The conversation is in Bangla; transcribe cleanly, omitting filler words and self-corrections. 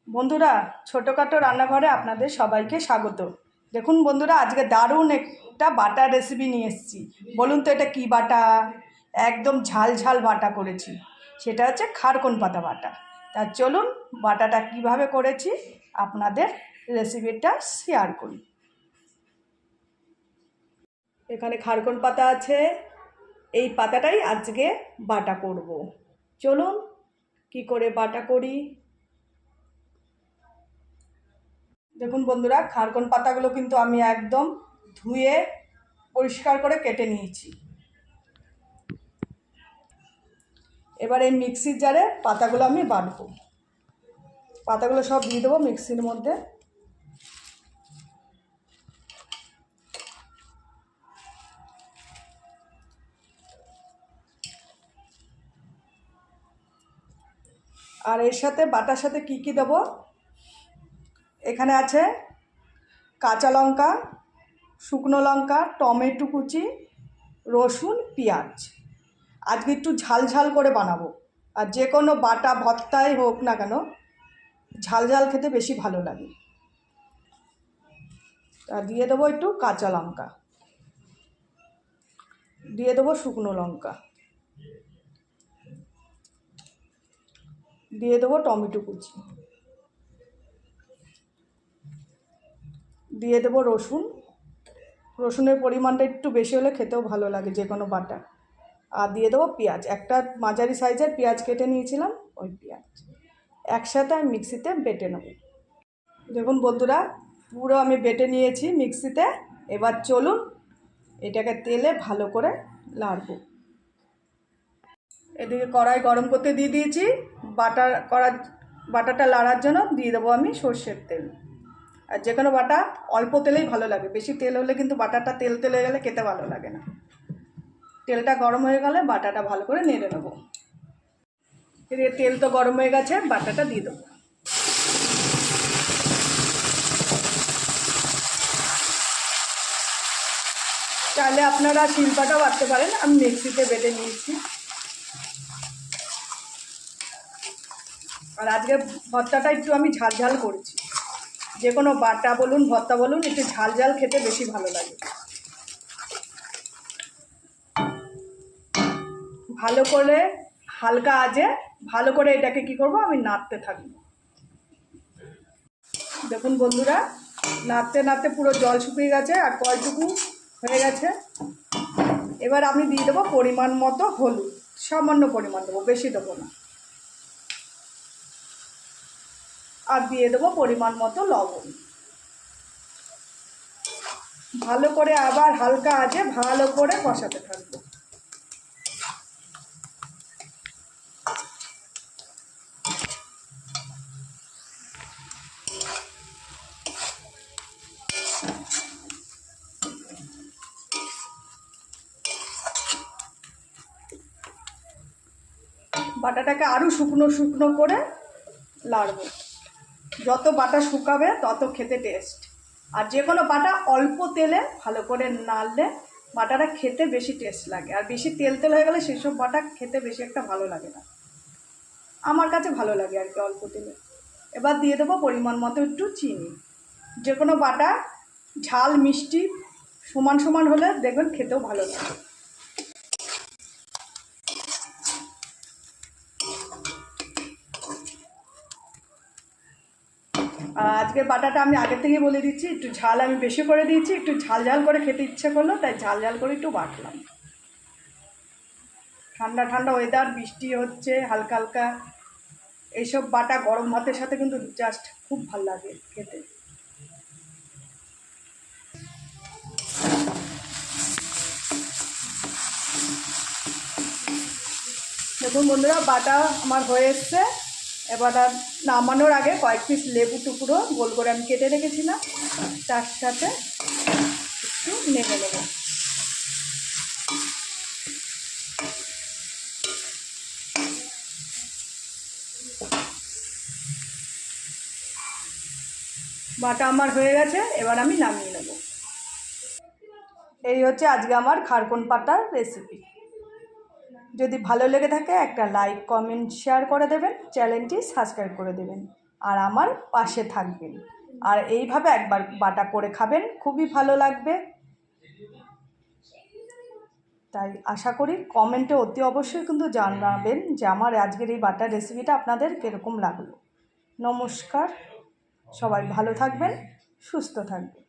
বন্ধুরা, ছোটোখাটো রান্নাঘরে আপনাদের সবাইকে স্বাগত। দেখুন বন্ধুরা, আজকে দারুণ একটা বাটা রেসিপি নিয়ে এসেছি। বলুন তো এটা কী বাটা? একদম ঝাল ঝাল বাটা করেছি, সেটা হচ্ছে খারকন পাতা বাটা। তা চলুন বাটাটা কিভাবে করেছি আপনাদের রেসিপিটা শেয়ার করি। এখানে খারকন পাতা আছে, এই পাতাটাই আজকে বাটা করব। চলুন কি করে বাটা করি। দেখুন বন্ধুরা, খারকন পাতাগুলো কিন্তু আমি একদম ধুয়ে পরিষ্কার করে কেটে নিয়েছি। এবার এই মিক্সির জারে পাতাগুলো আমি বাটবো। পাতাগুলো সব দিয়ে দেবো মিক্সির মধ্যে। আর এর সাথে বাটার সাথে কি কি দেবো, এখানে আছে কাঁচা লঙ্কা, শুকনো লঙ্কা, টমেটো কুচি, রসুন, পেঁয়াজ। আজকে একটু ঝাল ঝাল করে বানাবো। আর যে কোনো বাটা ভর্তাই হোক না কেন, ঝাল ঝাল খেতে বেশি ভালো লাগে। তা দিয়ে দেবো একটু কাঁচা লঙ্কা, দিয়ে দেবো শুকনো লঙ্কা, দিয়ে দেবো টমেটো কুচি, দিয়ে দেবো রসুন। রসুনের পরিমাণটা একটু বেশি হলে খেতেও ভালো লাগে যে কোনো বাটা। আর দিয়ে দেবো পেঁয়াজ, একটা মাঝারি সাইজের পেঁয়াজ কেটে নিয়েছিলাম, ওই পেঁয়াজ একসাথে আমি মিক্সিতে বেটে নেব। দেখুন বন্ধুরা, পুরো আমি বেটে নিয়েছি মিক্সিতে। এবার চলুন এটাকে তেলে ভালো করে নাড়ব। এদিকে কড়াই গরম করতে দিয়ে দিয়েছি। বাটাটা লাড়ার জন্য দিয়ে দেবো আমি সর্ষের তেল। আর যে কোনো বাটা অল্প তেলেই ভালো লাগে, বেশি তেল হলে কিন্তু বাটাটা তেল তেল হয়ে গেলে খেতে ভালো লাগে না। তেলটা গরম হয়ে গেলে বাটাটা ভালো করে নেড়ে নেবো। এদিকে তেল তো গরম হয়ে গেছে, বাটাটা দিয়ে দেবো। চাইলে আপনারা শিলপাটাও বাটতে পারেন, আমি মিক্সিতে বেটে নিয়েছি। আর আজকে ভর্তাটা একটু আমি ঝাল ঝাল করেছি। যে কোনো বাটা বলুন ভর্তা বলুন, একটু ঝাল ঝাল খেতে বেশি ভালো লাগে। ভালো করে হালকা আঁচে ভালো করে এটাকে কি করব, আমি নাড়তে থাকব। দেখুন বন্ধুরা, নাড়তে নাড়তে পুরো জল শুকিয়ে গেছে আর কয়টুকু হয়ে গেছে। এবার আমি দিয়ে দেবো পরিমাণ মতো হলুদ, সামান্য পরিমাণ দেবো, বেশি দেবো না। আর দিয়ে দেবো পরিমাণ মতো লবণ। ভালো করে আবার হালকা আঁচে ভালো করে কষাতে থাকবো। বাটাটাকে আরও শুকনো শুকনো করে নাড়ব। যত বাটা শুকাবে তত খেতে টেস্ট। আর যে কোনো বাটা অল্প তেলে ভালো করে নাড়লে বাটাটা খেতে বেশি টেস্ট লাগে। আর বেশি তেল তেল হয়ে গেলে সেসব বাটা খেতে বেশি একটা ভালো লাগে না, আমার কাছে ভালো লাগে আর কি অল্প তেলে। এবার দিয়ে দেবো পরিমাণ মতো একটু চিনি। যে কোনো বাটা ঝাল মিষ্টি সমান সমান হলে দেখবেন খেতেও ভালো লাগে। আজকে বাটাটা আমি আগে থেকেই বলে দিচ্ছি, একটু ঝাল আমি বেশি করে দিয়েছি। একটু ঝাল ঝাল করে খেতে ইচ্ছে করলো, তাই ঝাল ঝাল করে একটু বাটলাম। ঠান্ডা ঠান্ডা ওয়েদার, বৃষ্টি হচ্ছে হালকা হালকা, এইসব বাটা গরম ভাতের সাথে কিন্তু জাস্ট খুব ভালো লাগে খেতে। দেখুন বন্ধুরা, বাটা আমার হয়ে এসছে। এবার আর নামানোর আগে কয়েক পিস লেবু টুকরো গোল করে আমি কেটে রেখেছিলাম, তার সাথে একটু নেড়ে নেব। বাটা আমার হয়ে গেছে, এবার আমি নামিয়ে নেব। এই হচ্ছে আজকে আমার খারকন পাতার রেসিপি। যদি ভালো লেগে থাকে একটা লাইক কমেন্ট শেয়ার করে দেবেন, চ্যানেলটি সাবস্ক্রাইব করে দেবেন। আর আমার পাশে থাকবেন। আর এইভাবে একবার বাটা করে খাবেন, খুবই ভালো লাগবে। তাই আশা করি কমেন্টে অতি অবশ্যই কিন্তু জানাবেন যে আমার আজকের এই বাটার রেসিপিটা আপনাদের কীরকম লাগলো। নমস্কার, সবাই ভালো থাকবেন, সুস্থ থাকবেন।